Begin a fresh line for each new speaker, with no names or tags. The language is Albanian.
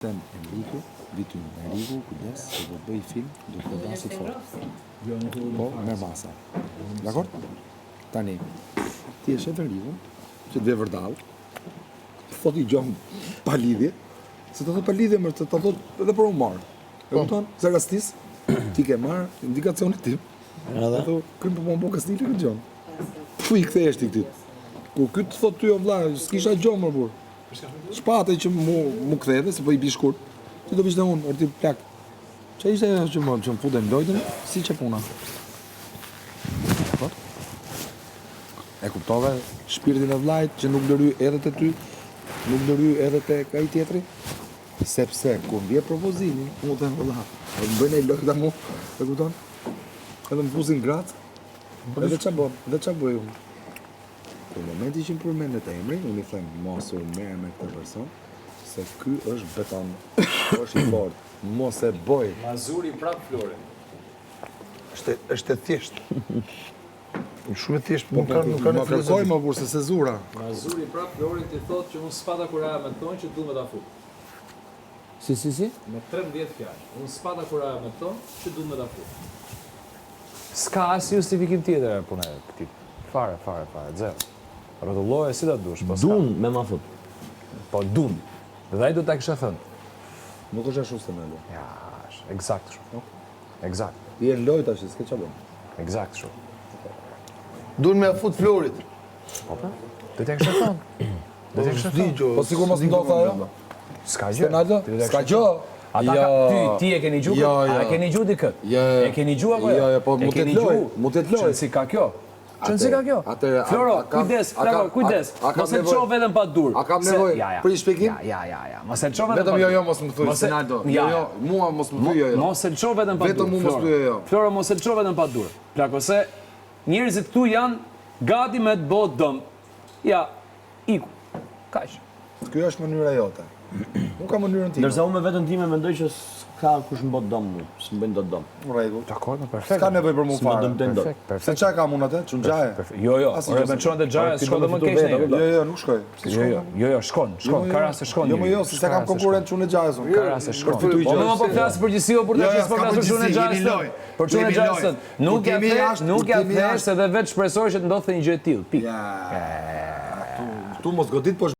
Enriku, vitin Enriku, kujdes, se do bëj film, do të dasit fort. Po, merr masa. Dakor? Tani, ti e shef Enriku, që dhe vërdall, thot i gjon pa lidhje, se të thot pa lidhje, më të thot edhe për humor. E kupton? Se rastis, ti ke marr indikacionin tim. Edhe thot, krim po më kastile këtë gjon. Fu i kthehesh ti këtij. Ku ky të thot ty o vlla, s'kisha gjon më burr. Shpate që mu ktheve, se po i bi shkurt. Ti do bishte unë, orti plak. Që ishte që më fute në lojtën, si që puna. E kuptove shpirtin e vllajt që nuk lëry edhe të ty, nuk lëry edhe të kaj tjetri, sepse kur vje propozimi, mu të vëlla, e më bëjnë e lojta mu, e kupton? Edhe më fusin gratë, edhe qa bëj unë. Në momenti që më përmendet emri, unë i them mos u merr me këtë person, se ky është beton, është i fortë, mos e boj.
Mazuri prap Flori.
Është e thjesht. Shumë e thjesht, nuk ka
Më kërkoj më burë se se zura.
Mazuri prap Flori ti thotë që unë s'pata kuraja me tonë që du me ta fut.
Si?
Me 13 fjalë. Unë s'pata kuraja me tonë që du me ta fut.
S'ka asë justifikim tjetër e puna e këtij. Fare, zero. Rrotulloje si ta dush, po s'ka.
Dun me ma fut.
Po dun. Dhe ai do ta kisha thënë.
Nuk është ashtu se mendo.
Ja, është eksakt kështu. Eksakt.
Ti e loj tash, s'ke çfarë bën.
Eksakt kështu.
Duan me afut Florit.
Po pra? Do t'ja kisha thënë. Do t'ja kisha thënë.
Po sikur mos ndodh ajo.
S'ka gjë.
Ronaldo, s'ka gjë.
Ata ka ti e keni gjuar?
Jo.
A e keni gjuar dikët?
Jo.
E keni gjuar apo jo?
Jo, po mund të loj.
Çon si ka kjo? Çon si ka kjo? Floro, kujdes. Mos e çon vetëm pa dur.
A kam nevojë për shpjegim?
Ja. Mos e çon vetëm.
Vetëm jo, mos më thuaj Ronaldo. Jo, mua mos më thuaj jo.
Mos e çon vetëm pa dur.
Vetëm mua mos thuaj jo.
Floro, mos e çon vetëm pa dur. Plako se njerëzit këtu janë gati me të bëu dëm. Ja, iku. Kaq.
Kjo është mënyra jote. Nuk ka mënyrën time.
Ndërsa unë me vetën time mendoj që s'ka kush më bot dëm mu, s'më dot dëm.
Në rregull.
Dakor, perfekt.
S'ka nevojë për mua fare.
Perfekt.
Se çka kam unë atë? Çunxhaje.
Jo, ore me çon të xhaja, shko dhe më keq ne.
Jo, nuk shkoj.
Jo, shkon. Ka rast se shkon.
Jo, se kam konkurrent çunë xhajës unë.
Ka rast se shkon. Po më po flas përgjithësi o për të që s'po flas për çunë xhajës. Për çunë xhajës. Nuk ja thësh edhe vetë shpresoj që të ndodhte një gjë e tillë. Pikë.
Tu mos godit po